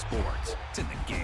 sports. It's in the game.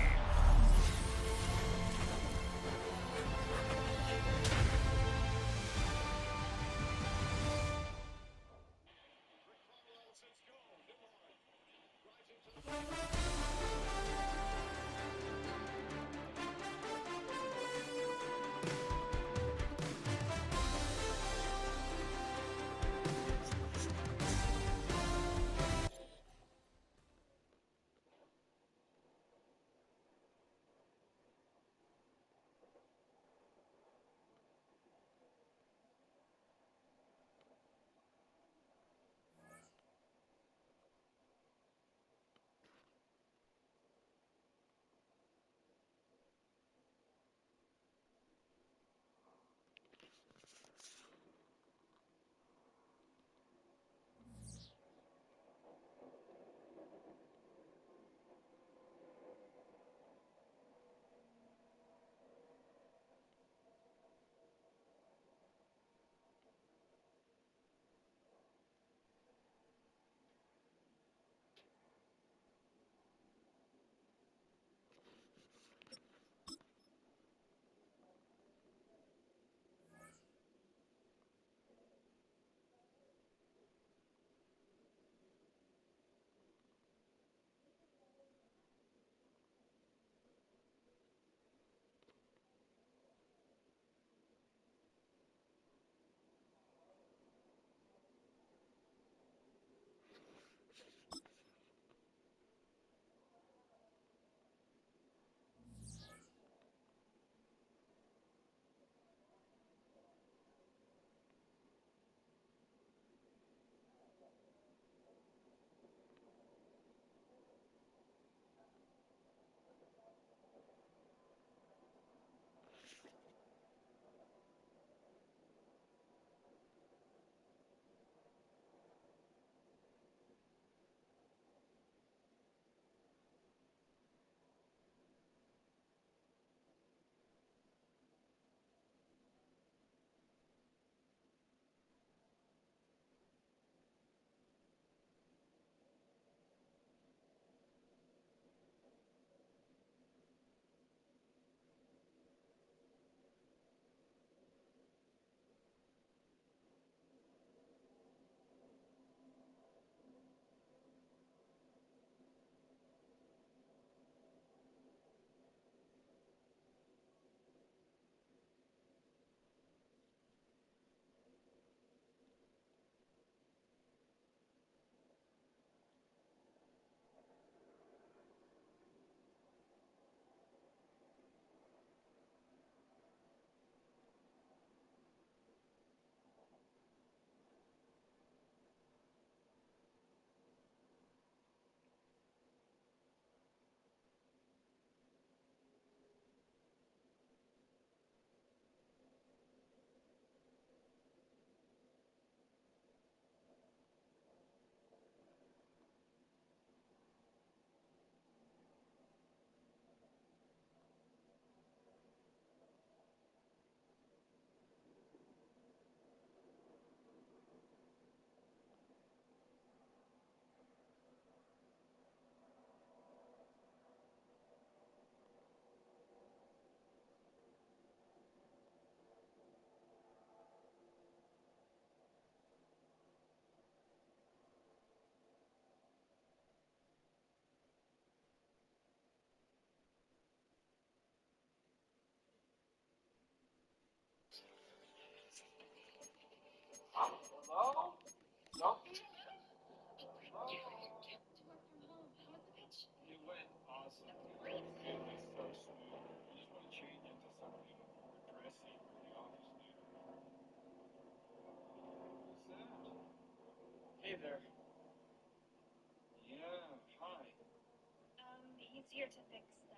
Hello? Something? Hello? You went awesome. Really so smooth. I just want to change into something more dressy for the office later. Who's that? Hey there. Yeah, hi. He's here to fix them.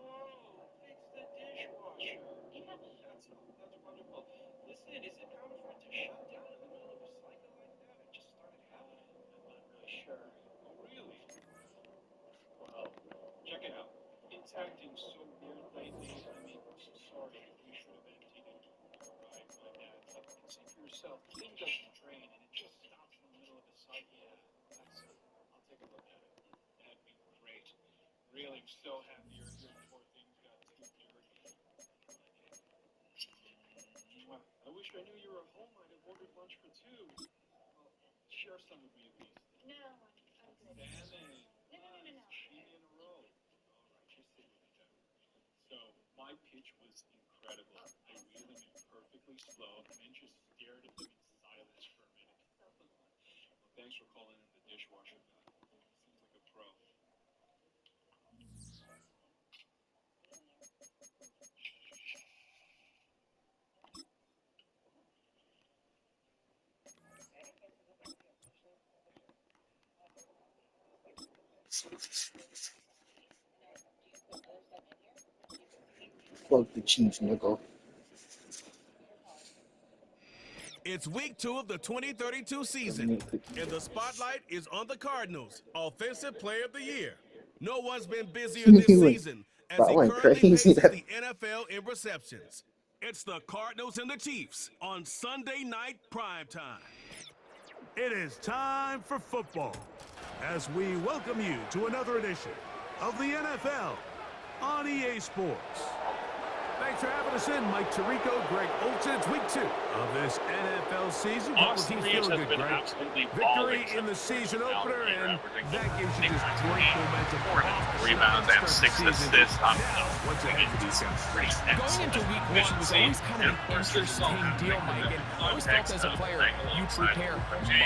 Oh, fix the dishwasher. Yeah. That's wonderful. Listen, is it common for it to shut down in the middle of a cycle like that? It just started happening. I'm not really sure. Oh, really? Well, check it out. It's acting so weird lately. I mean, sorry, we should have emptied it. Right, my bad. Look, see for yourself. The thing doesn't drain, and it just stops in the middle of a cycle. Yeah, I'll take a look at it. That'd be great. Really, I'm so happy you're here before things got too dirty. Well, I wish I knew you were home. I'd have ordered lunch for two. Well, share some with me at least. No, I'm good. Salmon. No. Cheating in a row. All right, just sit with me then. So, my pitch was incredible. I reeled them in perfectly slow and then just stared at them in silence for a minute. Well, thanks for calling in the dishwasher guy. Seems like a pro. Fuck the Chiefs, nigga. It's week 2 of the 2032 season, and the spotlight is on the Cardinals' Offensive Player of the Year. No one's been busier this season as he currently crazy. paces the NFL in receptions. It's the Cardinals and the Chiefs on Sunday night primetime. It is time for football as we welcome you to another edition of the NFL on EA Sports. Thanks for having us in, Mike Tirico, Greg Olsen. It's week 2 of this NFL season. Austin Reeves has been absolutely Victory in the season opener, and that gives you just great momentum. 4 rebounds and 6 assists. What's ahead for these guys? Going into week 1 was always kind of an interesting deal, Mike. And I always felt as a player, you prepare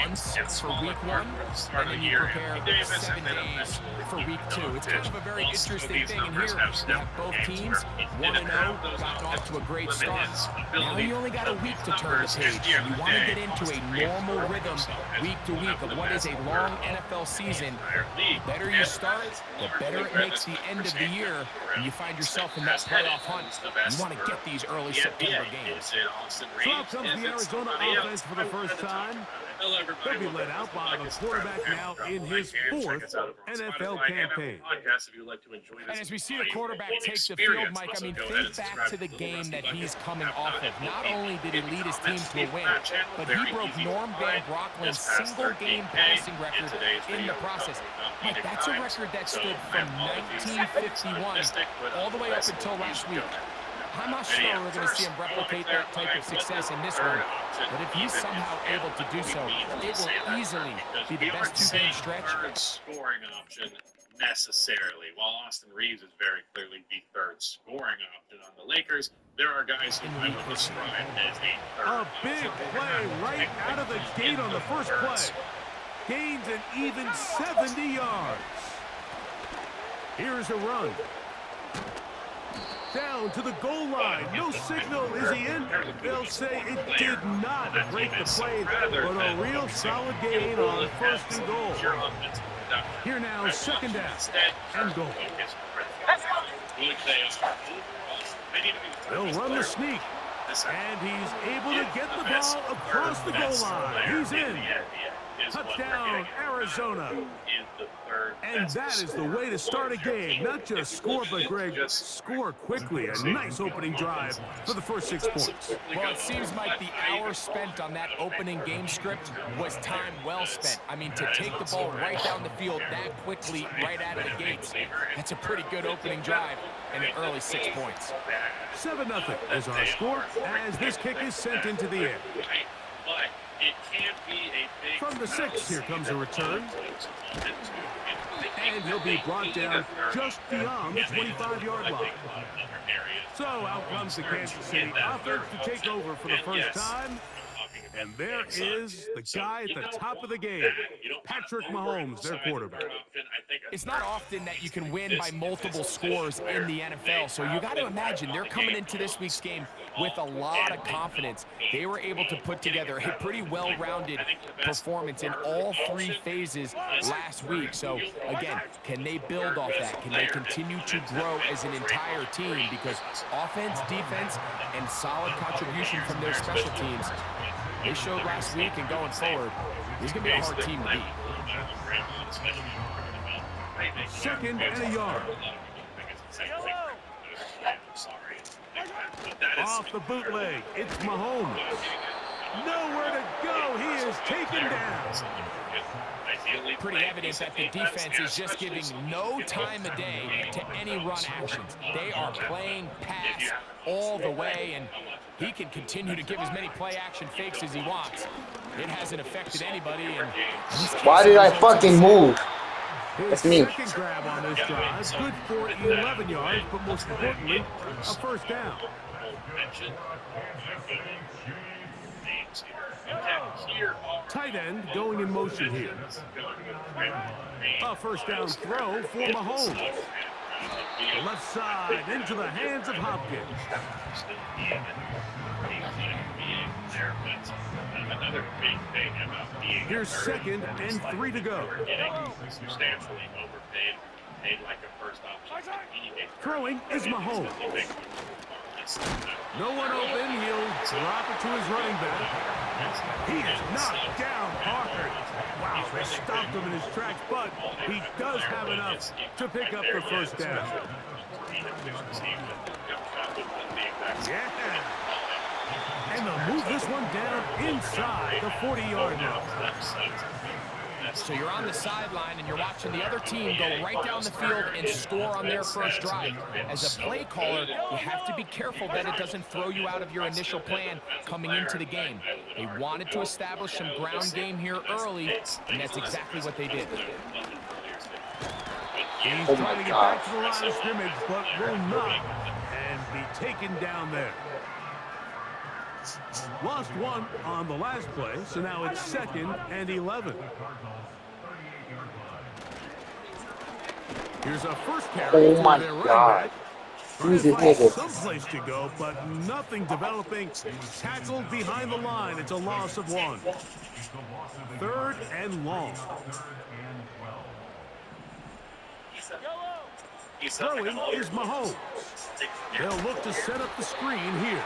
months for week 1, and then you prepare 7 days for week 2. It's kind of a very interesting thing. And here, you have both teams 1-0. Gotten off to a great start. Now you only got a week to turn the page. You want to get into a normal rhythm week to week of what is a long NFL season. The better you start, the better it makes the end of the year, and you find yourself in that playoff hunt. You want to get these early September games. So out comes the Arizona offense for the first time. They'll be led out by the quarterback now in his 4th NFL campaign. And as we see the quarterback take the field, Mike, I mean, think back to the game that he's coming off of. Not only did he lead his team to a win, but he broke Norm Van Brocklin's single-game passing record in the process. Mike, that's a record that stood from 1951 all the way up until last week. I'm not sure we're going to see him replicate that type of success in this one, but if he's somehow able to do so, it will easily be the best 2-game stretch. Scoring option necessarily. While Austin Reeves is very clearly the third scoring option on the Lakers, there are guys who I would describe as a big play right out of the gate on the first play. Gains an even 70 yards. Here's a run. Down to the goal line. No signal. Is he in? They'll say it did not break the play, but a real solid gain on 1st and goal. Here now, 2nd down and goal. They'll run the sneak, and he's able to get the ball across the goal line. He's in. Touchdown, Arizona. And that is the way to start a game. Not just score, but, Greg, score quickly. A nice opening drive for the first 6 points. Well, it seems like the hour spent on that opening game script was time well spent. I mean, to take the ball right down the field that quickly right out of the gates, that's a pretty good opening drive and an early 6 points. 7-0 is our score as this kick is sent into the air. From the 6, here comes a return. And he'll be brought down just beyond the 25-yard line. So out comes the Kansas City offense to take over for the first time. And there is the guy at the top of the game, Patrick Mahomes, their quarterback. It's not often that you can win by multiple scores in the NFL, so you got to imagine they're coming into this week's game with a lot of confidence. They were able to put together a pretty well-rounded performance in all 3 phases last week. So, again, can they build off that? Can they continue to grow as an entire team? Because offense, defense, and solid contribution from their special teams, they showed last week, and going forward, this is going to be a hard team to beat. 2nd and a yard. Off the bootleg, it's Mahomes. Nowhere to go. He is taken down. pretty evident that the defense is just giving no time of day to any run actions. They are playing pass all the way, and he can continue to give as many play-action fakes as he wants. It hasn't affected anybody. And why did I fucking move? That's me. Second grab on this drive, good for 11 yards, but most importantly, a first down. Tight end going in motion here. A first down throw for Mahomes. Left side into the hands of Hopkins. Another big thing about being here's second and 3 to go. Substantially overpaid, paid like a first option. Throwing is Mahomes. No one open. He'll drop it to his running back. He is knocked down hard. Wow, they stopped him in his tracks, but he does have enough to pick up the first down. Yeah. And they'll move this one down inside the 40-yard line. So you're on the sideline and you're watching the other team go right down the field and score on their first drive. As a play caller, you have to be careful that it doesn't throw you out of your initial plan coming into the game. They wanted to establish some ground game here early, and that's exactly what they did. He's trying to get back to the line of scrimmage, but will not, and be taken down there. Lost one on the last play, so now it's second and 11. Here's a first carry for their running back. Trying to find someplace to go, but nothing developing. Tackled behind the line. It's a loss of 1. Third and long. Throwing is Mahomes. They'll look to set up the screen here.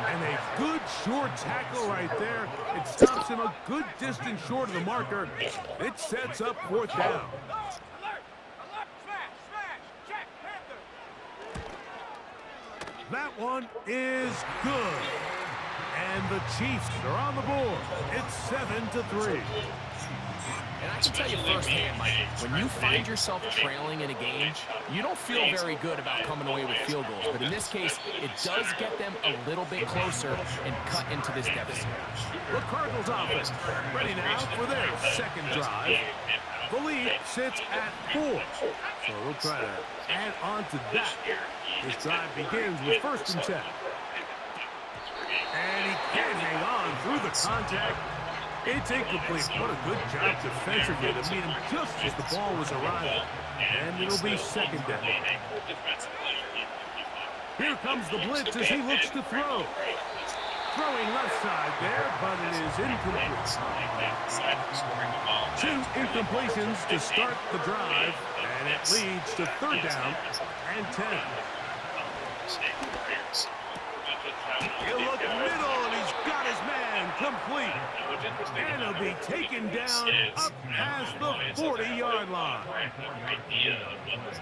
And a good short tackle right there. It stops him a good distance short of the marker. It sets up 4th down. That one is good. And the Chiefs are on the board. It's 7-3. And I can tell you firsthand, Mike, when you find yourself trailing in a game, you don't feel very good about coming away with field goals. But in this case, it does get them a little bit closer and cut into this deficit. The Cardinals offense ready now for their second drive. The lead sits at 4. So we'll try to add on to that. This drive begins with 1st and 10. And he can't hang on through the contact. It's incomplete. What a good job defensively to meet him just as the ball was arriving. And it'll be 2nd down. Here comes the blitz as he looks to throw. Throwing left side there, but it is incomplete. 2 incompletions to start the drive, and it leads to 3rd down and 10. He'll look middle, and he's got his man complete. And he'll be taken down up past the 40-yard line.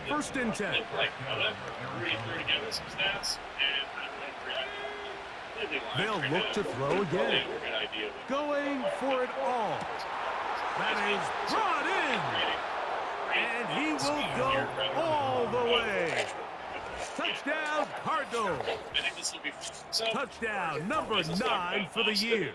1st and 10. They'll look to throw again. Going for it all. That is brought in. And he will go all the way. Touchdown, Cardinals. Touchdown number 9 for the year.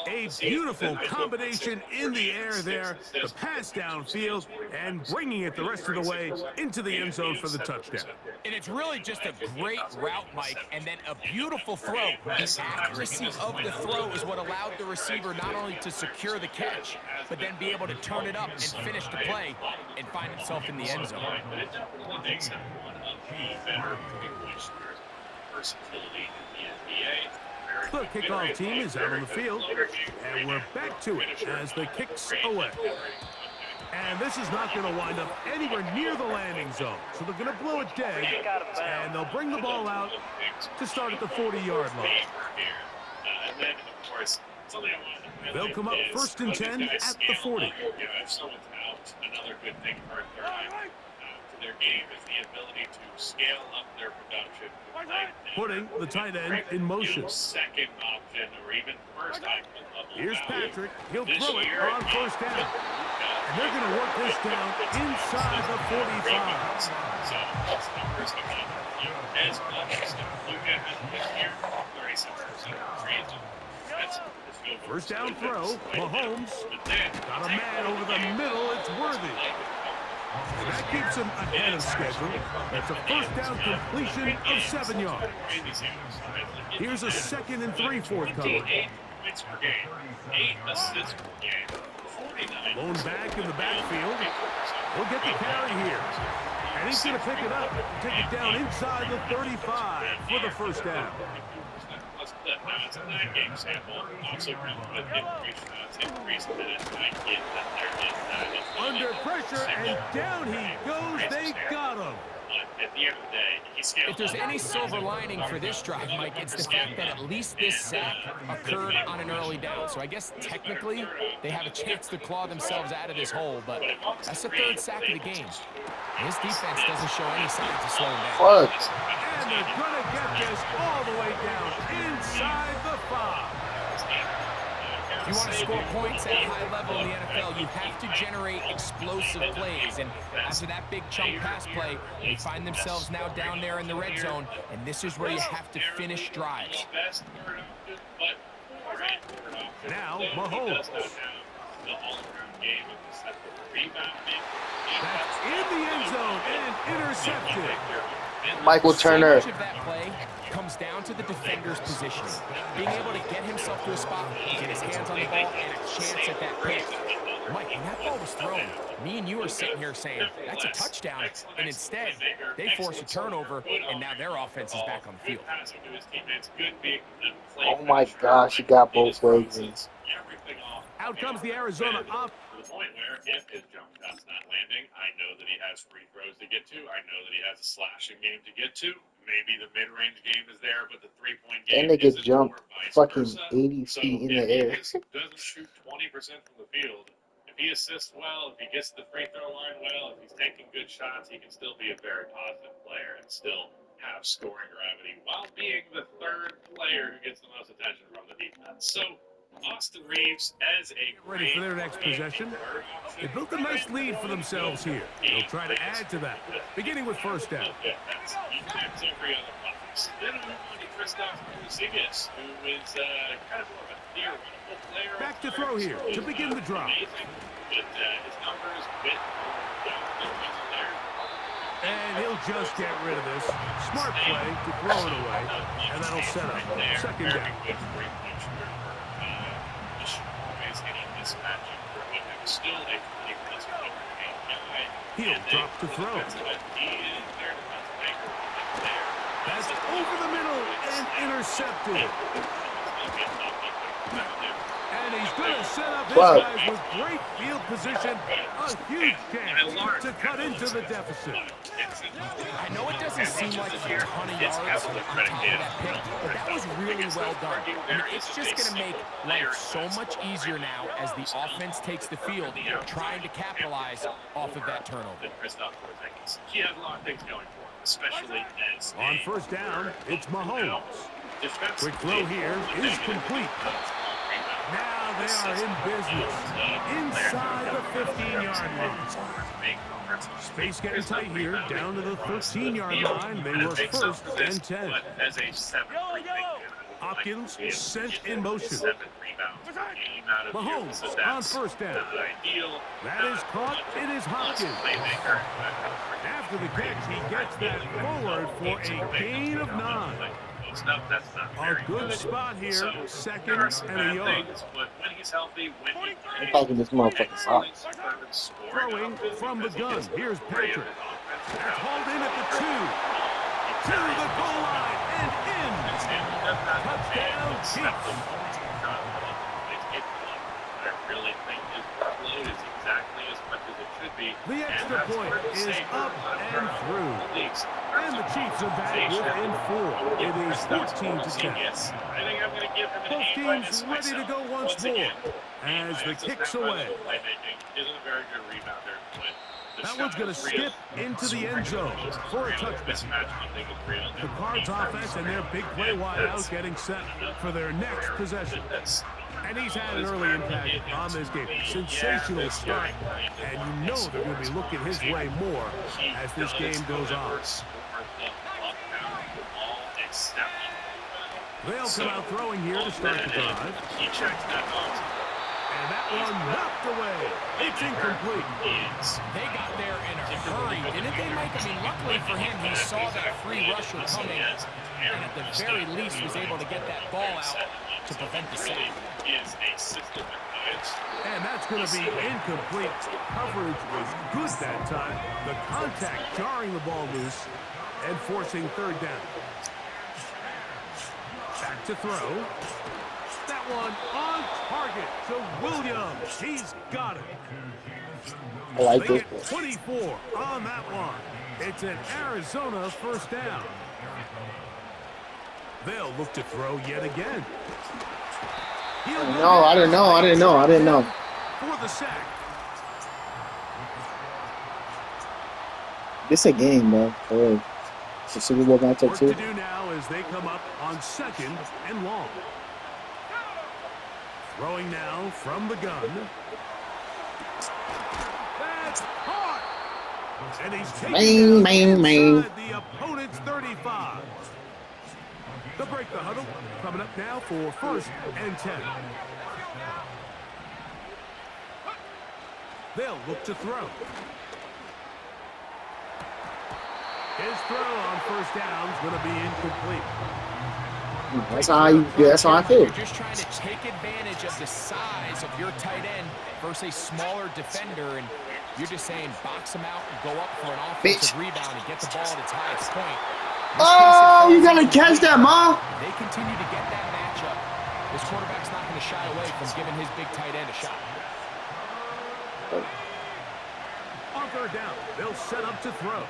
A beautiful combination in the air there, the pass downfield, and bringing it the rest of the way into the end zone for the touchdown. And it's really just a great route, Mike, and then a beautiful throw. The accuracy of the throw is what allowed the receiver not only to secure the catch, but then be able to turn it up and finish the play and find himself in the end zone. The kickoff team is out on the field, and we're back to it as the kick's away. And this is not going to wind up anywhere near the landing zone, so they're going to blow it dead, and they'll bring the ball out to start at the 40-yard line. They'll come up 1st and 10 at the 40. If someone's out, another good thing for their game is the ability to scale up their production. Putting the tight end in motion. Second option or even first option level. Here's Patrick. He'll throw it on 1st down. And they're going to work this down inside the 45. So, what's the numbers of as much as you get here, 37%. First down throw, Mahomes got a man over the middle, it's Worthy. And that keeps him ahead of schedule. That's a first down completion of 7 yards. Here's a 2nd and 3 forthcoming. 8 points per game, 8 assists per game, 49. Lone back in the backfield. He'll get the carry here. And he's going to pick it up, take it down inside the 35 for the first down. Now it's a 9-game sample. Also, with increased minutes, I get that there is that. Under pressure, and down he goes. They got him. At the end of the day, he scaled. If there's any silver lining for this drive, Mike, it's the fact that at least this sack occurred on an early down. So I guess technically they have a chance to claw themselves out of this hole, but that's the 3rd sack of the game. His defense doesn't show any signs of slowing down. Fuck. And they're going to get this all the way down inside the 5. If you want to score points at a high level in the NFL, you have to generate explosive plays. And after that big chunk pass play, they find themselves now down there in the red zone, and this is where you have to finish drives. Now, Mahomes. That's in the end zone and intercepted. Michael Turner. So much of that play comes down to the defender's positioning. Being able to get himself to a spot, get his hands on the ball, and a chance at that pick. Mike, when that ball was thrown, me and you are sitting here saying, that's a touchdown. And instead, they force a turnover, and now their offense is back on the field. Oh my gosh, he got both ways. Out comes the Arizona up. To the point where if his jump shot's not landing, I know that he has free throws to get to. I know that he has a slashing game to get to. Maybe the mid-range game is there, but the three-point game That nigga isn't, jumped or vice fucking versa. 80 So feet in if the air. he doesn't shoot 20% from the field, if he assists well, if he gets the free throw line well, if he's taking good shots, he can still be a very positive player and still have scoring gravity while being the 3rd player who gets the most attention from the defense. So Austin Reeves as a Ready for their next possession. They built a nice lead for themselves here. They'll try to add to that, beginning with first down. That's every other box. Then we move on to Christoph Porzingis, who is kind of more of a theoretical player. Back to throw here to begin the drive. But his numbers with And he'll just get rid of this. Smart play to throw it away, and that'll set up second down. He'll drop to throw. That's over the middle and intercepted. And he's going to set up his guys with great field position. A huge chance to cut into the deficit. I know it doesn't seem like a ton of yards on top of that pick, but that was really well done. I mean, it's just going to make life so much easier now as the offense takes the field, trying to capitalize off of that turnover. He has a lot of things going for him, especially as on first down, it's Mahomes. Quick throw here is complete. Now they are in business inside the 15-yard line. Space getting tight here, down to the 13-yard line. They were first and 10. Hopkins sent in motion. Mahomes on first down. That is caught. It is Hopkins. After the catch, he gets that forward for a gain of 9. A good spot here, 2nd and a yard. I'm talking this motherfucking side. Throwing from the gun. Here's Patrick. They're hauled in at the 2. To the goal line and in. Touchdown, Chiefs. I really think his workload is exactly as much as it should be. The extra point is up and through. And the Chiefs are back within 4. It is 14-10. I think I'm going to give him an Both teams ready to go once more as the kick's away. Isn't a very good rebounder, but that one's going to skip into the end zone for a touchdown. The Cards offense and their big play wide out getting set for their next possession. And he's had an early impact on this game. Sensational start. And you know they're going to be looking his way more as this game goes on. They'll come out throwing here to start the drive. He checks that box. And that one knocked away. It's incomplete. They got there in a hurry, didn't they, Mike? I mean, luckily for him, he saw that free rusher coming, and at the very least was able to get that ball out to prevent the sack. And that's going to be incomplete. Coverage was good that time. The contact jarring the ball loose and forcing third down. Back to throw. That one on target to Williams. He's got it. I like They this get one. 24 on that one. It's an Arizona first down. They'll look to throw yet again. No, I didn't know. For the sack. This a game, bro. Oh, the Super Bowl matchup Work to too. do now as they come up on 2nd and long. Throwing now from the gun. That's caught. And he's taken down inside the opponent's 35. They'll break the huddle. Coming up now for 1st and 10. They'll look to throw. His throw on first down is going to be incomplete. That's how I feel. You're just trying to take advantage of the size of your tight end versus a smaller defender, and you're just saying box him out and go up for an offensive rebound and get the ball at its highest point. Oh, you gotta catch that, Ma. They continue to get that matchup. This quarterback's not going to shy away from giving his big tight end a shot. On third down, they'll set up to throw.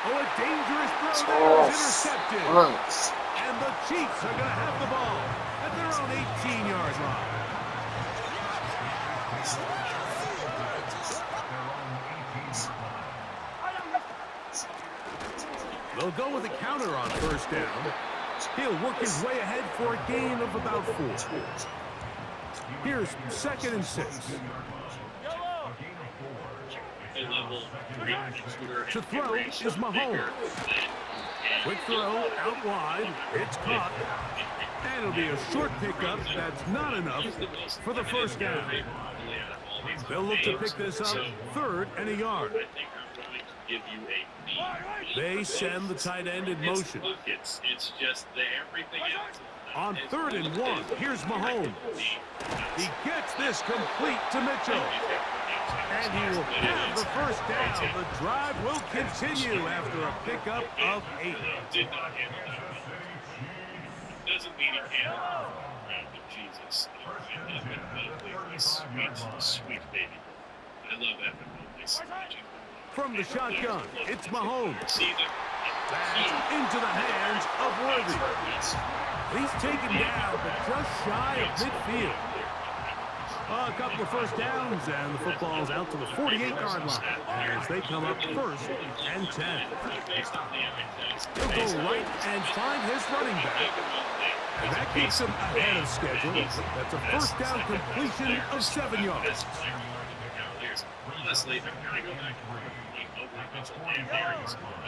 Oh, a dangerous throw that was intercepted. And the Chiefs are going to have the ball at their own 18-yard line. They'll go with a counter on first down. He'll work his way ahead for a gain of about 4. Here's 2nd and 6. To throw is Mahomes. Quick throw out wide. It's caught. And it'll be a short pickup. That's not enough for the first down. They'll look to pick this up 3rd and a yard. They send the tight end in motion. It's just everything else. On 3rd and 1, here's Mahomes. He gets this complete to Mitchell. And he will have the first down. The drive will continue after a pickup of 8. Did not handle that well. Doesn't mean he can't. Jesus. Sweet, sweet baby. I love that. From the shotgun, it's Mahomes. That's into the hands of Worthy. He's taken down, but just shy of midfield. A couple of first downs, and the football's out to the 48-yard line as they come up 1st and 10. He'll go right and find his running back. And that keeps him ahead of schedule. That's a first down completion of 7 yards.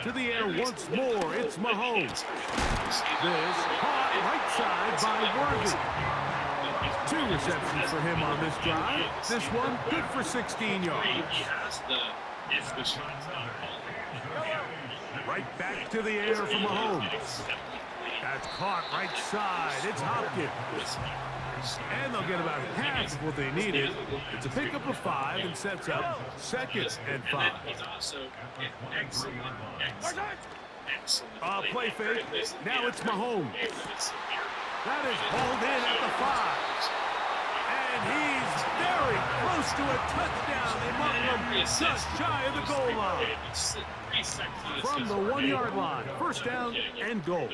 To the air once more, it's Mahomes. This caught right side by Worthy. 2 receptions for him on this drive. This one good for 16 yards. Right back to the air for Mahomes. That's caught right side. It's Hopkins. And they'll get about half of what they needed. It's a pickup of 5 and sets up 2nd and 5. Play fake. Now it's Mahomes. That is hauled in at the 5. And he's very close to a touchdown. They mark him just shy of the goal line. From the 1-yard line. First down and goal.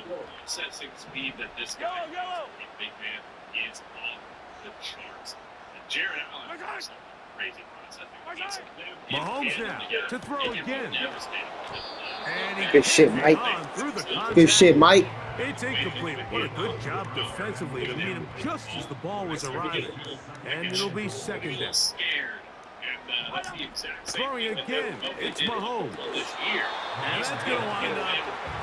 Sensing speed that this guy, a big man, is off the charts. And Jared Allen has some crazy process. Mahomes now to throw again. And he Good shit, Mike. on through the Good shit, Mike. It's incomplete. What a good job defensively to meet him just as the ball was arriving. And it'll be second down. Throwing again, it's Mahomes. And that's going to wind up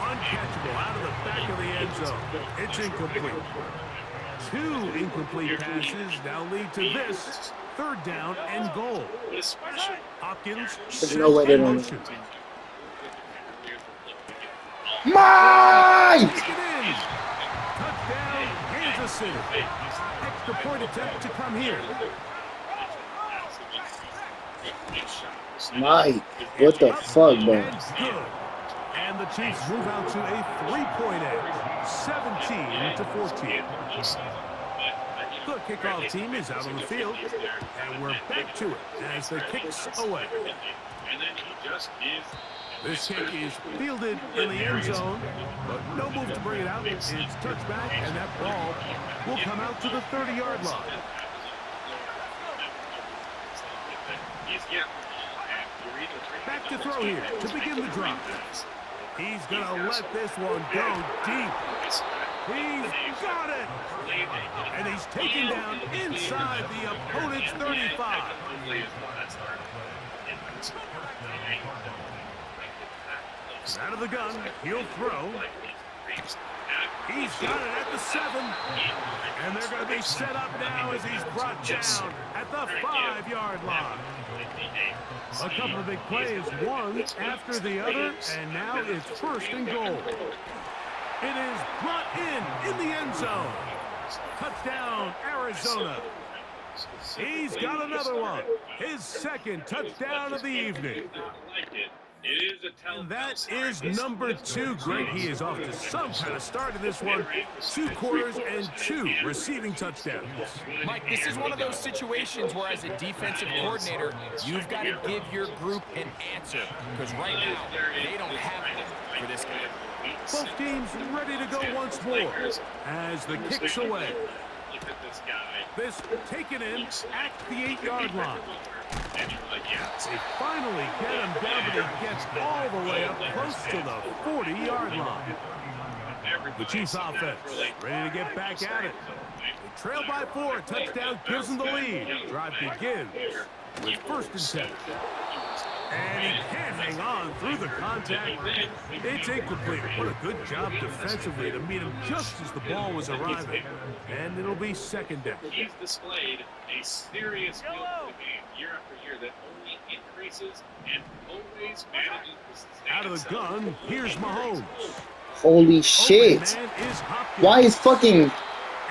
uncatchable out of the back of the end zone. It's incomplete. 2 incomplete passes now lead to this. Third down and goal. Hopkins There's no way they in don't. motion. Mike! Take it in. Touchdown, Kansas City. Extra point attempt to come here. Mike, what the fuck, bro? And good. And the Chiefs move out to a 3-point edge, 17-14. The kickoff team is out on the field, and we're back to it as the kicks away. This kick is fielded in the end zone, but no move to bring it out. It's touchback, and that ball will come out to the 30-yard line. Back to throw here to begin the drive. He's going to let this one go deep. He's got it. And he's taken down inside the opponent's 35. Out of the gun, he'll throw. He's got it at the 7. And they're going to be set up now as he's brought down at the 5-yard line. A couple of big plays, one after the other, and now it's first and goal. It is brought in the end zone. Touchdown, Arizona. He's got another one. His second touchdown of the evening. And that is number 2. Greg, he is off to some kind of start in this one. 2 quarters and 2 receiving touchdowns. Mike, this is one of those situations where as a defensive coordinator, you've got to give your group an answer. Because right now, they don't have it for this game. Both teams ready to go once more as the kicks away. This taken in at the 8-yard line. They finally get him down, but he gets all the way up close to the 40-yard line. The Chiefs offense ready to get back at it. They trail by 4. Touchdown gives them the lead. Drive begins with first and 10. And he can't hang on through the contact. It's incomplete. What a good job defensively to meet him just as the ball was arriving. And it'll be second down. He's displayed a serious field game year after year that only increases and always manages to sustain Out of the gun, here's Mahomes. Holy shit. Why is fucking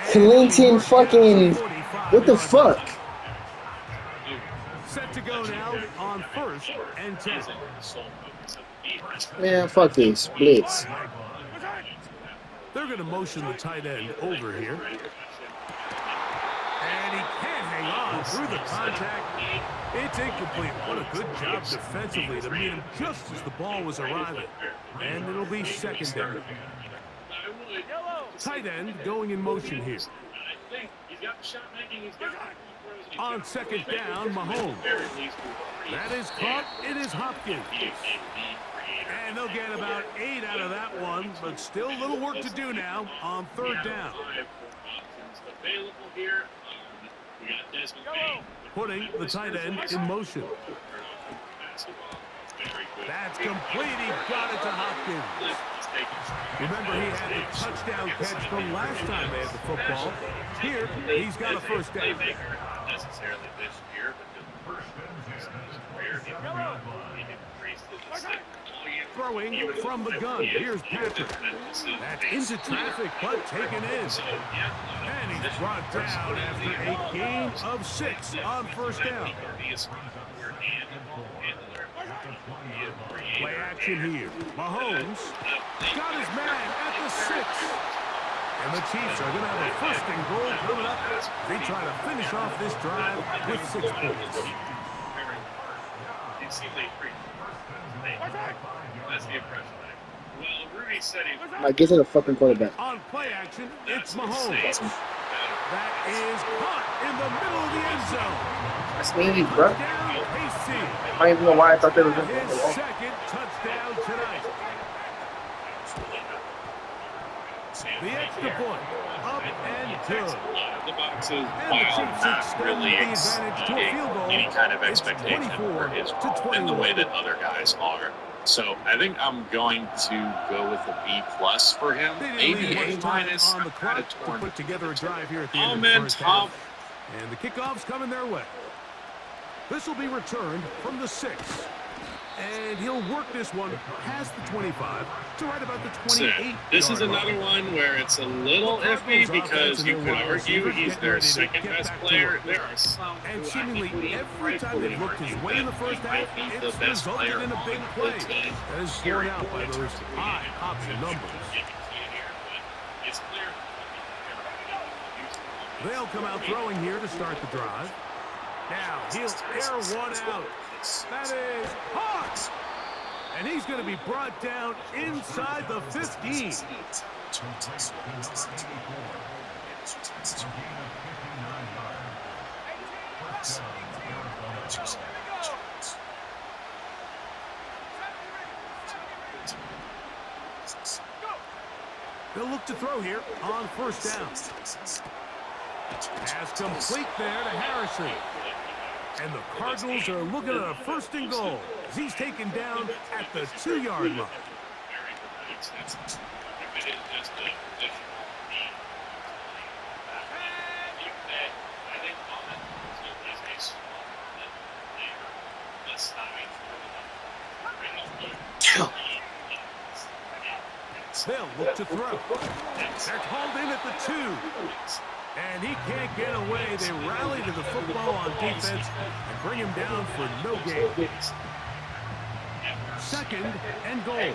Clinton fucking... What the fuck? Set to go now on first and 10. Man, fuck this. Blitz. They're going to motion the tight end over here. And he can't hang on through the contact. It's incomplete. What a good job defensively to meet him just as the ball was arriving. And it'll be second down. Tight end going in motion here. On second down, Mahomes. That is caught. It is Hopkins. And they'll get about 8 out of that one, but still a little work to do now on third down. Putting the tight end in motion. That's complete. He got it to Hopkins. Remember, he had the touchdown catch from last time they had the football. Here, he's got a first down. Necessarily this year, but Throwing from the gun. Here's Patrick. That's into traffic, but taken in. And he's brought down after a gain of 6 on first down. Play action here. Mahomes got his man at the 6. And the Chiefs are going to have a first and goal coming up. They try to finish off this drive with 6 points. That's the impression. Well, Rudy said he Mike, get to the fucking quarterback. On play action, it's Mahomes. That is caught in the middle of the end zone. That's easy, bro. Down KC. I don't even know why I thought they were going to His go. second touchdown tonight. The extra point. Up and good. The boxes And the while Chiefs not extend really the advantage to a field goal. any kind of It's expectation 24 for his to role in the 21. way that other guys are. So I think I'm going to go with a B+ for him. They didn't Maybe leave A-. much time on I'm the kind clock of to torn. put together a drive here at the end Oh of the man, first top. half. And the kickoff's coming their way. This will be returned from the 6. And he'll work this one past the 25 to right about the 28. This is another one where it's a little iffy because you could argue he's their second best player. There are some And who seemingly every time they've looked his way in the first half, it's resulted in a big play. That is borne out by those high-popping numbers. They'll come out throwing here to start the drive. Now, he'll air one out. That is hot! And he's going to be brought down inside the 15. They'll look to throw here on first down. Pass complete there to Harrison. And the Cardinals are looking at a 1st and goal as he's taken down at the 2-yard line. They'll look to throw. They're called in at the 2. And he can't get away. They rally to the football on defense and bring him down for no gain. 2nd and goal.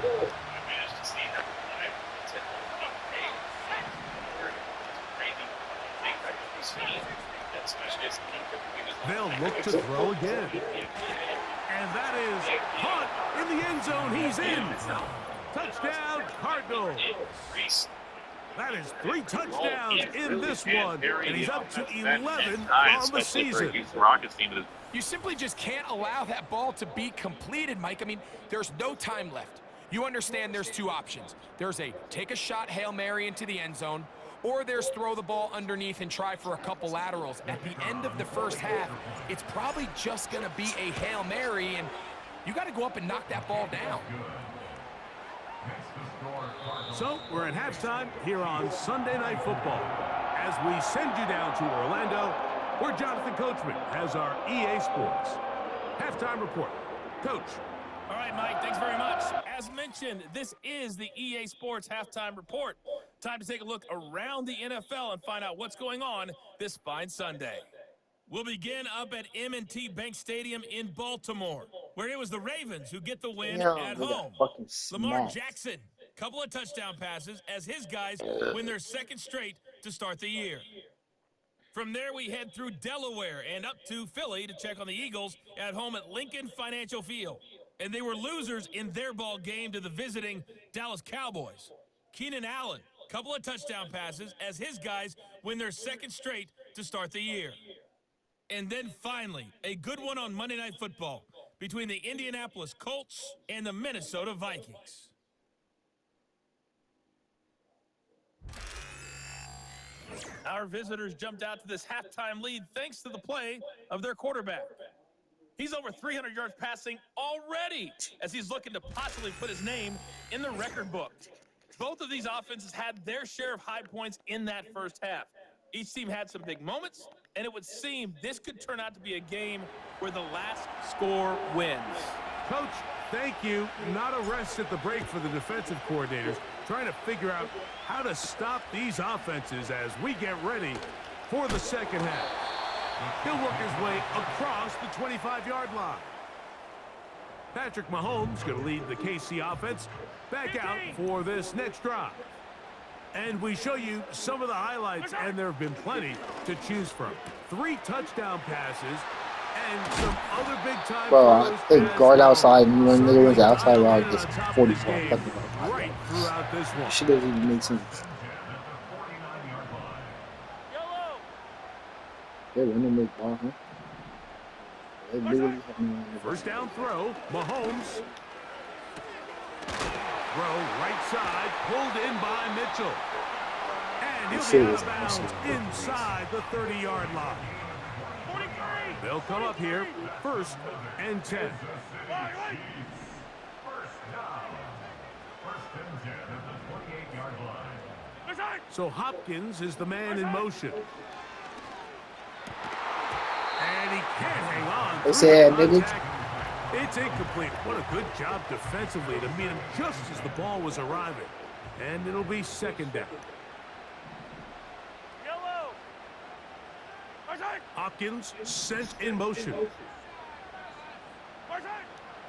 They'll look to throw again. And that is caught in the end zone. He's in. Touchdown, Cardinals. That is 3 touchdowns in this one, and he's up to 11 on the season. You simply just can't allow that ball to be completed, Mike. I mean, there's no time left. You understand there's 2 options. There's a take a shot Hail Mary into the end zone, or there's throw the ball underneath and try for a couple laterals. At the end of the first half, it's probably just going to be a Hail Mary, and you got to go up and knock that ball down. So we're at halftime here on Sunday Night Football. As we send you down to Orlando, where Jonathan Coachman has our EA Sports halftime report. Coach. All right, Mike, thanks very much. As mentioned, this is the EA Sports halftime report. Time to take a look around the NFL and find out what's going on this fine Sunday. We'll begin up at M&T Bank Stadium in Baltimore, where it was the Ravens who get the win at home. Lamar Jackson, couple of touchdown passes as his guys win their 2nd straight to start the year. From there, we head through Delaware and up to Philly to check on the Eagles at home at Lincoln Financial Field. And they were losers in their ball game to the visiting Dallas Cowboys. Keenan Allen, couple of touchdown passes as his guys win their 2nd straight to start the year. And then finally, a good one on Monday Night Football between the Indianapolis Colts and the Minnesota Vikings. Our visitors jumped out to this halftime lead thanks to the play of their quarterback. He's over 300 yards passing already as he's looking to possibly put his name in the record book. Both of these offenses had their share of high points in that first half. Each team had some big moments, and it would seem this could turn out to be a game where the last score wins. Coach, thank you. Not a rest at the break for the defensive coordinators, trying to figure out how to stop these offenses as we get ready for the 2nd half. He'll work his way across the 25-yard line. Patrick Mahomes going to lead the KC offense back out for this next drive. And we show you some of the highlights, and there have been plenty to choose from. 3 touchdown passes and some other big-time Bro, they guard outside, and when they was outside, like this 44. Right throughout this one. Shit doesn't even make sense. They win the big ball, huh? They literally First down throw, Mahomes. Throw right side, pulled in by Mitchell. And he'll be Shit out was of bounds awesome. inside the 30-yard line. They'll come up here, 1st and 10. So Hopkins is the man in motion. And he can't hang on. They said, nigga. It's incomplete. What a good job defensively to meet him just as the ball was arriving. And it'll be 2nd down. Hopkins sent in motion.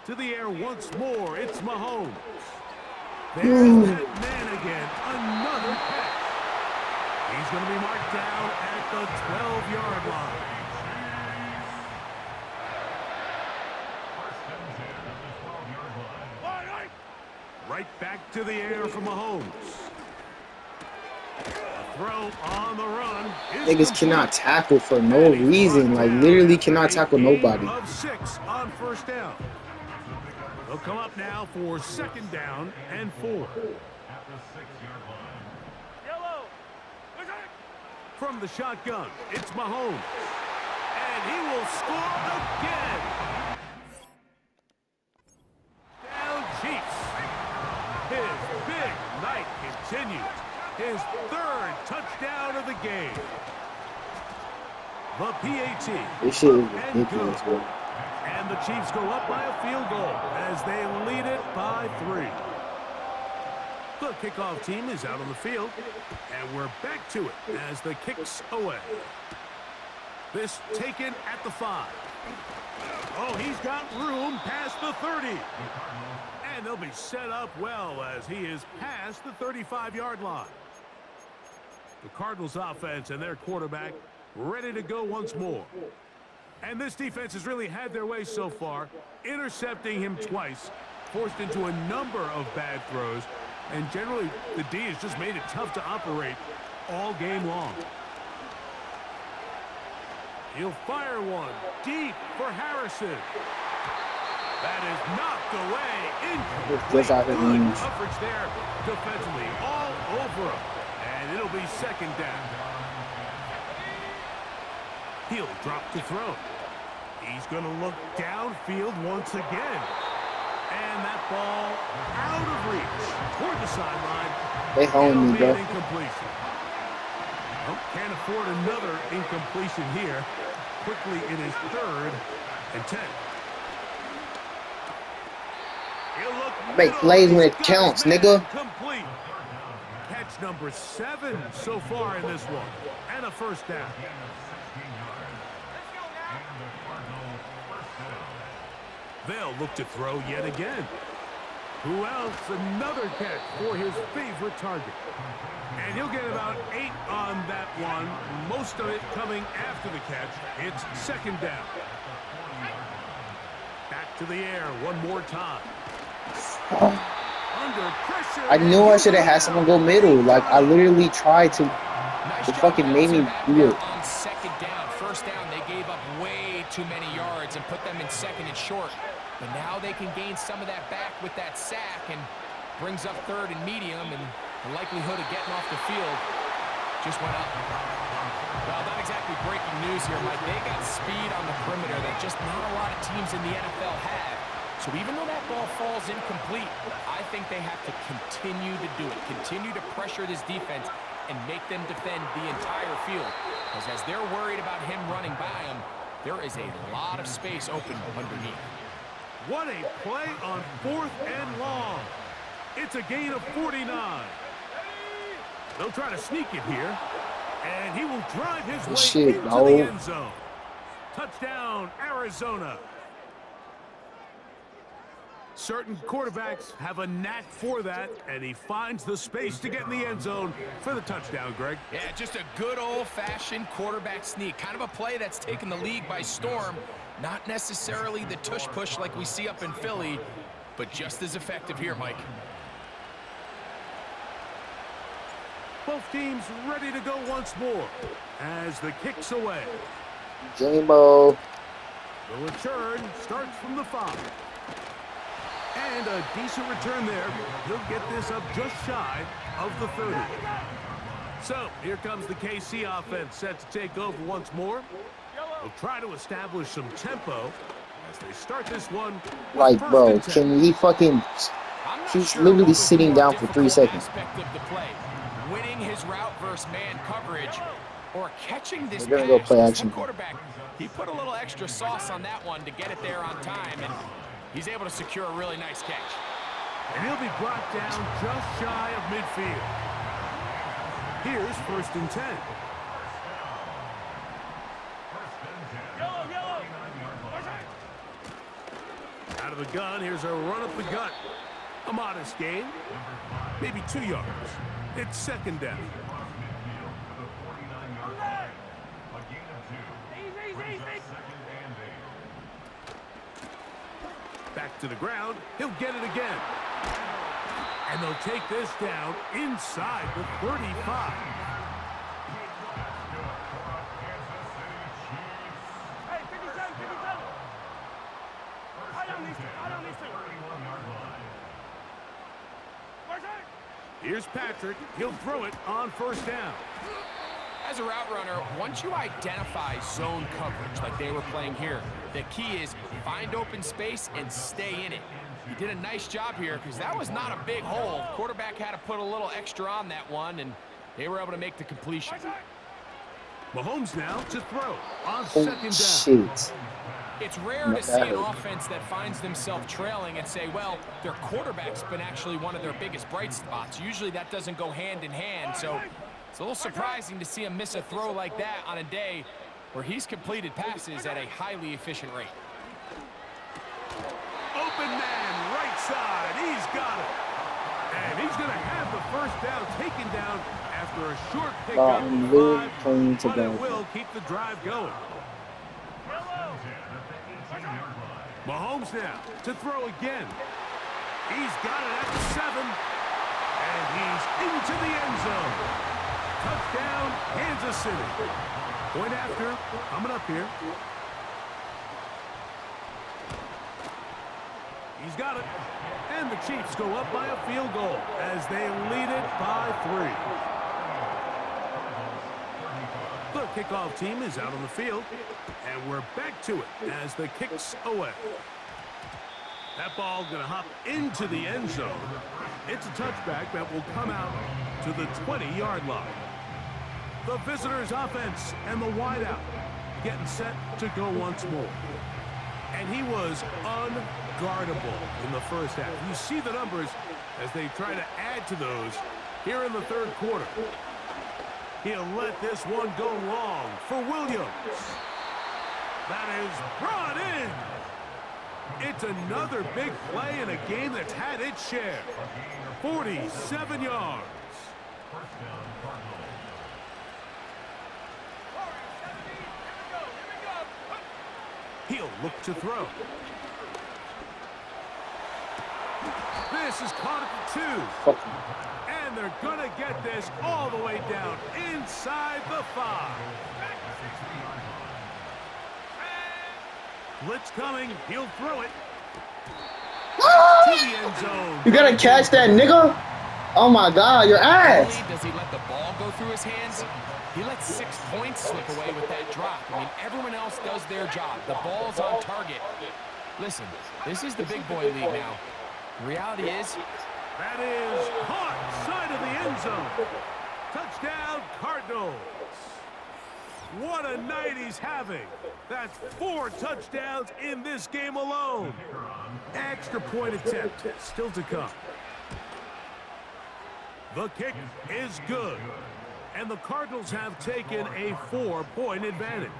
To the air once more. It's Mahomes. There's that man again. Another catch. He's going to be marked down at the 12-yard line. Right back to the air for Mahomes. A throw on the run. Niggas cannot tackle for no reason. Like, literally cannot tackle nobody. Of 6 on 1st down. They'll come up now for 2nd down and 4. From the shotgun, it's Mahomes. And he will score again. Down Chiefs. His big night continues. His 3rd touchdown of the game. The PAT. This shit is ridiculous, bro. And the Chiefs go up by a field goal as they lead it by 3. The kickoff team is out on the field, and we're back to it as the kick's away. This taken at the 5. Oh, he's got room past the 30. And they'll be set up well as he is past the 35-yard line. The Cardinals offense and their quarterback ready to go once more. And this defense has really had their way so far, intercepting him twice, forced into a number of bad throws, and generally the D has just made it tough to operate all game long. He'll fire one deep for Harrison. That is knocked away. Incomplete. Good coverage there defensively, all over him. And it'll be 2nd down. He'll drop to throw. He's going to look downfield once again. And that ball out of reach toward the sideline. They home me, bro. Incompletion. Oh, can't afford another incompletion here. Quickly it is 3rd and 10. Make plays when it counts, nigga. Complete. Catch number 7 so far in this one. And a 1st down. They'll look to throw yet again. Who else? Another catch for his favorite target. And he'll get about 8 on that one. Most of it coming after the catch. It's 2nd down. Back to the air one more time. Under pressure. I knew I should have had someone go middle. Like, I literally tried to. It fucking made me do it. On 2nd down, 1st down, they gave up way too many yards and put them in 2nd and short. But now they can gain some of that back with that sack and brings up 3rd and medium, and the likelihood of getting off the field just went up. Well, not exactly breaking news here, Mike. They got speed on the perimeter that just not a lot of teams in the NFL have. So even though that ball falls incomplete, I think they have to continue to do it, continue to pressure this defense and make them defend the entire field. Because as they're worried about him running by them, there is a lot of space open underneath. What a play on 4th and long. It's a gain of 49. They'll try to sneak it here. And he will drive his way into the end zone. Touchdown, Arizona. Certain quarterbacks have a knack for that, and he finds the space to get in the end zone for the touchdown, Greg. Yeah, just a good old-fashioned quarterback sneak. Kind of a play that's taken the league by storm. Not necessarily the tush-push like we see up in Philly, but just as effective here, Mike. Both teams ready to go once more as the kick's away. J-Mo. The return starts from the 5. And a decent return there. He'll get this up just shy of the 30. So, here comes the KC offense set to take over once more. They'll try to establish some tempo as they start this one with Like, first bro, and 10. can he fucking... I'm not He's sure literally what was the sitting more down for 3 difficult seconds. aspect of the play, winning his route versus man coverage or catching this We're gonna go pass. play 'Cause action. that quarterback, he put a little extra sauce on that one to get it there on time, and he's able to secure a really nice catch. And he'll be brought down just shy of midfield. Here's first and 10. Out of the gun, here's a run up the gut. A modest gain, maybe 2 yards. It's second down. Back to the ground, he'll get it again. And they'll take this down inside the 35. Here's Patrick. He'll throw it on first down. As a route runner, once you identify zone coverage like they were playing here, the key is find open space and stay in it. He did a nice job here because that was not a big hole. Quarterback had to put a little extra on that one, and they were able to make the completion. Mahomes now to throw on Oh, second down. shit. It's rare to see an offense that finds themselves trailing and say, well, their quarterback's been actually one of their biggest bright spots. Usually that doesn't go hand in hand, so it's a little surprising to see him miss a throw like that on a day where he's completed passes at a highly efficient rate. Open man, right side. He's got it. And he's going to have the first down taken down after a short pickup I'm of really 5, playing to but it go. will keep the drive going. Mahomes now to throw again. He's got it at the 7. And he's into the end zone. Touchdown, Kansas City. Point after, coming up here. He's got it. And the Chiefs go up by a field goal as they lead it by 3. The kickoff team is out on the field, and we're back to it as the kick's away. That ball going to hop into the end zone. It's a touchback that will come out to the 20-yard line. The visitors' offense and the wideout getting set to go once more. And he was unguardable in the first half. You see the numbers as they try to add to those here in the third quarter. He'll let this one go long for Williams. That is brought in. It's another big play in a game that's had its share. 47 yards. He'll look to throw. This is caught at the 2. And they're going to get this all the way down inside the 5. Blitz coming. He'll throw it. To the end zone. You gotta catch that, nigga. Oh my God, your ass. Not only does he let the ball go through his hands, he lets 6 points slip away with that drop. I mean, everyone else does their job. The ball's on target. Listen, this is the big boy league now. The reality is, that is caught side of the end zone. Touchdown, Cardinals. What a night he's having. That's 4 touchdowns in this game alone. Extra point attempt still to come. The kick is good. And the Cardinals have taken a 4-point advantage.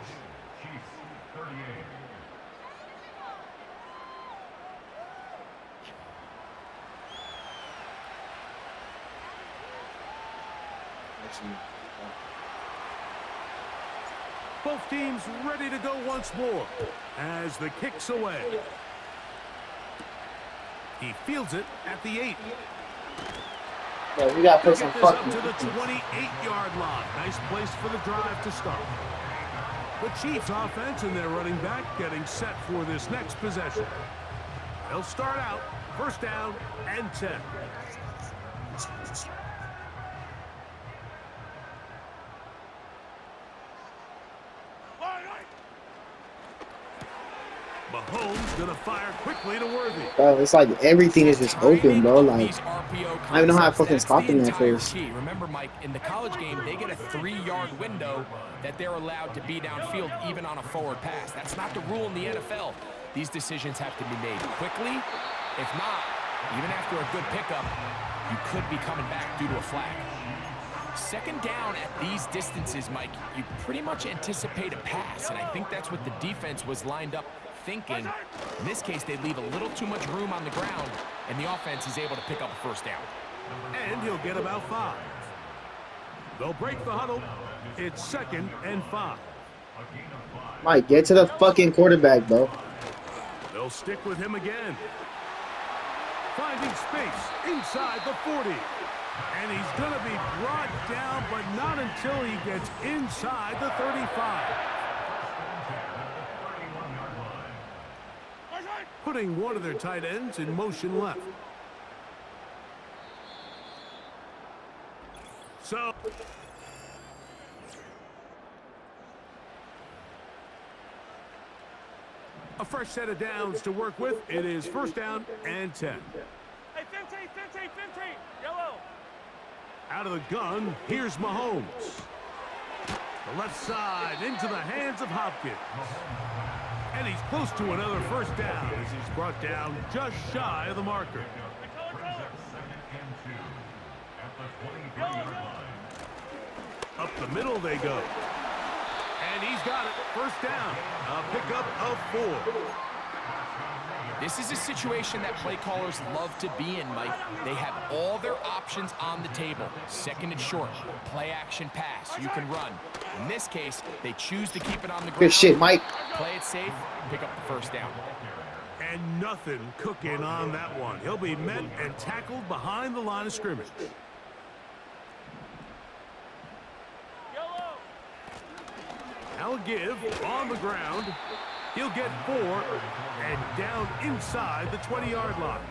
Both teams ready to go once more as the kick's away. He fields it at the 8. Yeah, we gotta play some Get this up fucking. to the 28-yard line. Nice place for the drive to start. The Chiefs offense and their running back getting set for this next possession. They'll start out first down and 10. Mahomes gonna fire quickly to Worthy. Bro, it's like everything is just open, bro. Like, These RPO I don't even know how I concepts, fucking that's stopped the him at entire first. key. Remember, Mike, in the college game, they get a 3-yard window that they're allowed to be downfield even on a forward pass. That's not the rule in the NFL. These decisions have to be made quickly. If not, even after a good pickup, you could be coming back due to a flag. Second down at these distances, Mike, you pretty much anticipate a pass, and I think that's what the defense was lined up thinking. In this case, they leave a little too much room on the ground, and the offense is able to pick up a first down. And he'll get about 5. They'll break the huddle. It's 2nd and 5. Mike, get to the fucking quarterback, bro. They'll stick with him again. Finding space inside the 40. And he's going to be brought down, but not until he gets inside the 35. Putting one of their tight ends in motion left. So a fresh set of downs to work with. It is 1st down and 10. Hey, 15, yellow. Out of the gun, here's Mahomes. The left side into the hands of Hopkins. And he's close to another 1st down as he's brought down just shy of the marker. Up the middle they go. And he's got it. 1st down. A pickup of 4. This is a situation that play callers love to be in, Mike. They have all their options on the table. 2nd and short, play action pass, you can run. In this case, they choose to keep it on the ground. Good shit, Mike. Play it safe, pick up the 1st down. And nothing cooking on that one. He'll be met and tackled behind the line of scrimmage. Now give on the ground. He'll get 4 and down inside the 20-yard line.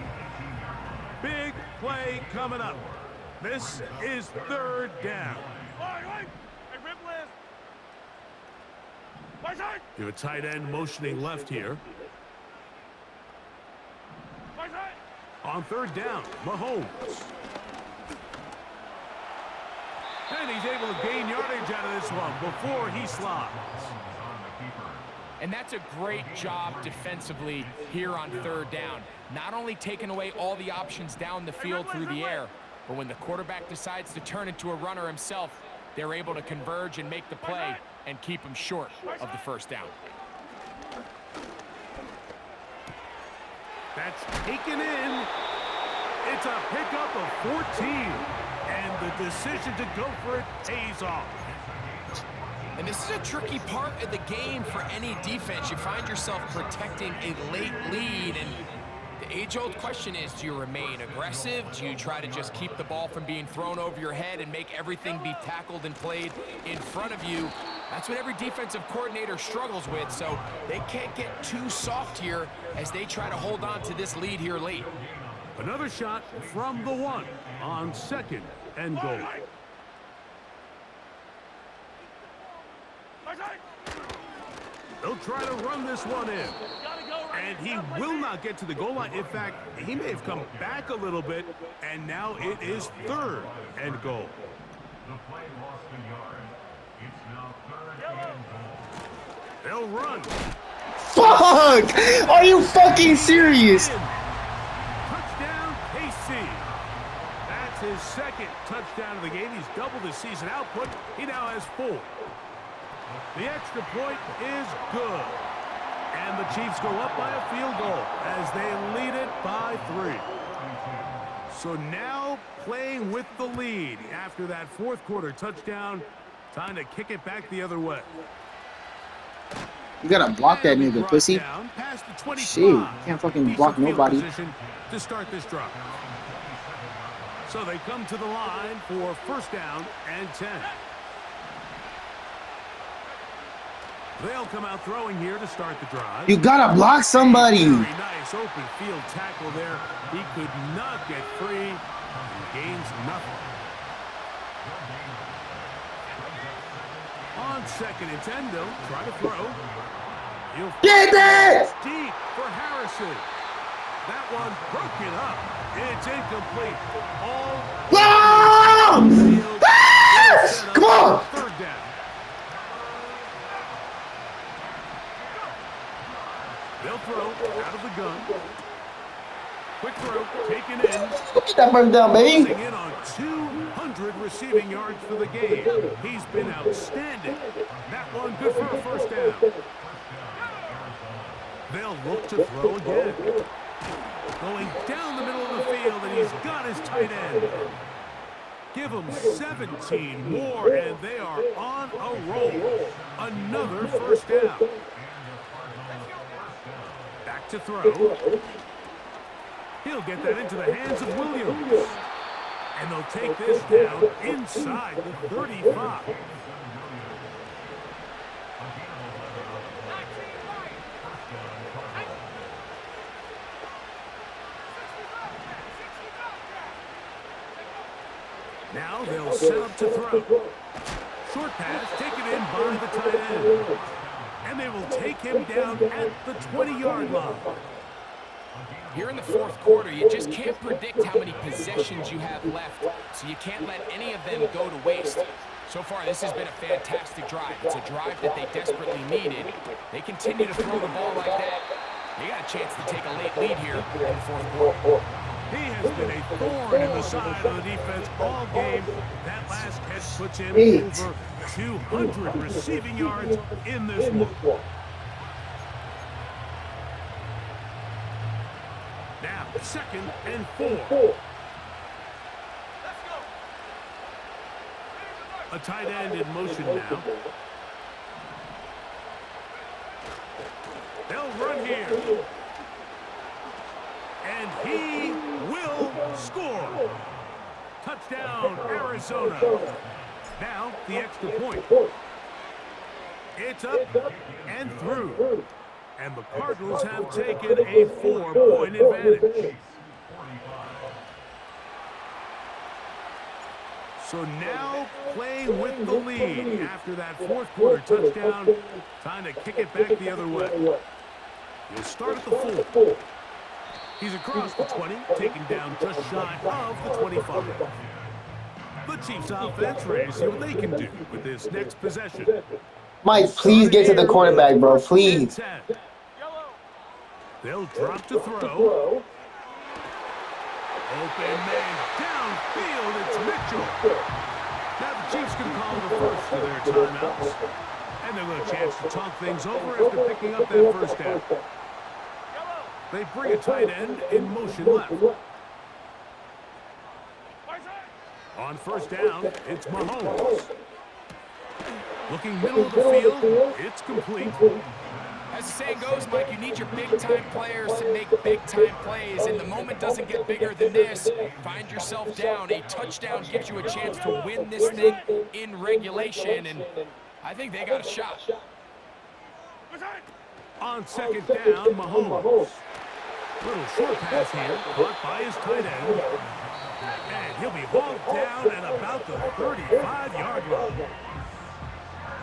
Big play coming up. This is 3rd down. You have a tight end motioning left here. On 3rd down, Mahomes. And he's able to gain yardage out of this one before he slides. And that's a great job defensively here on 3rd down. Not only taking away all the options down the field through the air, but when the quarterback decides to turn into a runner himself, they're able to converge and make the play and keep him short of the 1st down. That's taken in. It's a pickup of 14. And the decision to go for it pays off. And this is a tricky part of the game for any defense. You find yourself protecting a late lead, and the age-old question is, do you remain aggressive? Do you try to just keep the ball from being thrown over your head and make everything be tackled and played in front of you? That's what every defensive coordinator struggles with, so they can't get too soft here as they try to hold on to this lead here late. Another shot from the 1 on 2nd and goal. They'll try to run this one in. And he will not get to the goal line. In fact, he may have come back a little bit, and now it is 3rd and goal. They'll run. Fuck! Are you fucking serious? Touchdown, KC. That's his 2nd touchdown of the game. He's doubled his season output. He now has 4. The extra point is good. And the Chiefs go up by a field goal as they lead it by 3. So now playing with the lead after that 4th quarter touchdown. Time to kick it back the other way. You gotta block that nigga, pussy. Shit, can't fucking block nobody. To start this drive. So they come to the line for 1st down and 10. They'll come out throwing here to start the drive. You gotta block somebody. Very nice open field tackle there. He could not get free and gains nothing. On 2nd and 10, they'll try to throw. He'll Get it! Deep. Missing. That one broken up. It's incomplete. All No! Yes! Come on! third down. They'll throw out of the gun. Quick throw, taken in. Get that first down, baby. Closing in on 200 receiving yards for the game. He's been outstanding. That one good for a first down. They'll look to throw again. Going down the middle of the field, and he's got his tight end. Give them 17 more, and they are on a roll. Another first down. Back to throw. He'll get that into the hands of Williams. And they'll take this down inside the 35. Now they'll set up to throw. Short pass taken in by the tight end. And they will take him down at the 20-yard line. Here in the fourth quarter, you just can't predict how many possessions you have left, so you can't let any of them go to waste. So far, this has been a fantastic drive. It's a drive that they desperately needed. They continue to throw the ball like that. They got a chance to take a late lead here in the fourth quarter. He has been a thorn in the side of the defense all game. That last catch puts him over 200 receiving yards in this one. Now, 2nd and 4. A tight end in motion now. They'll run here. And he will score. Touchdown, Arizona. Now, the extra point. It's up and through. And the Cardinals have taken a 4-point advantage. So now playing with the lead after that fourth quarter touchdown. Time to kick it back the other way. He'll start at the 4. He's across the 20, taken down just shy of the 25. The Chiefs offense ready to see what they can do with this next possession. Mike, please get to the quarterback, bro. Please. They'll drop to throw. Open man downfield. It's Mitchell. Now the Chiefs can call the first of their timeouts. And they'll get a chance to talk things over after picking up that first down. They bring a tight end in motion left. On first down, it's Mahomes. Looking middle of the field, it's complete. As the saying goes, Mike, you need your big-time players to make big-time plays, and the moment doesn't get bigger than this. Find yourself down. A touchdown gives you a chance to win this thing in regulation, and I think they got a shot. On 2nd down, Mahomes. Little short pass here, caught by his tight end. And he'll be hauled down at about the 35-yard line.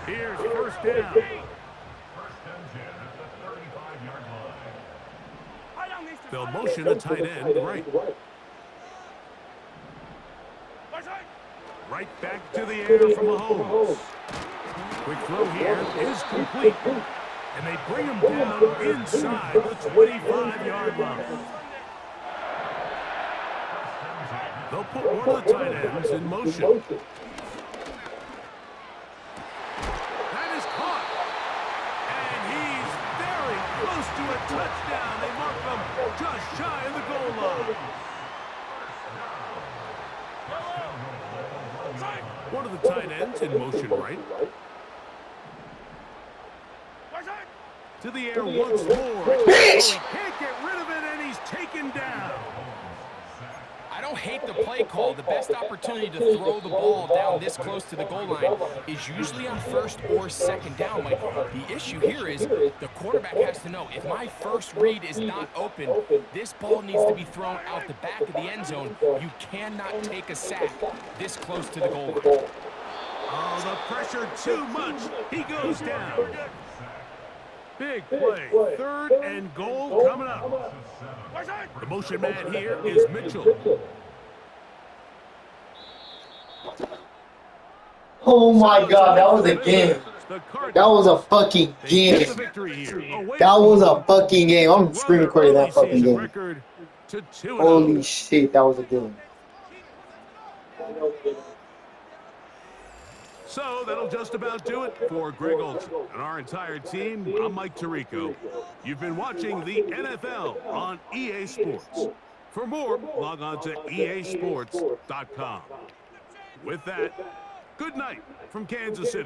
Here's first down. They'll motion a tight end right. Right back to the air from Mahomes. Quick throw here is complete. And they bring him down inside the 25-yard line. They'll put one of the tight ends in motion. That is caught. And he's very close to a touchdown. They mark him just shy of the goal line. One of the tight ends in motion right. To the air once more. Oh, he can't get rid of it, and he's taken down. I don't hate the play call. The best opportunity to throw the ball down this close to the goal line is usually on 1st or 2nd down, Mike. The issue here is the quarterback has to know, if my first read is not open, this ball needs to be thrown out the back of the end zone. You cannot take a sack this close to the goal line. Oh, the pressure too much. He goes down. Big play. 3rd and goal coming up. The motion man here is Mitchell. Oh my God, that was a game. That was a fucking game. That was a fucking game. I'm screen recording that fucking game. Holy shit, that was a game. So that'll just about do it for Greg Olson and our entire team. I'm Mike Tirico. You've been watching the NFL on EA Sports. For more, log on to easports.com. With that, good night from Kansas City.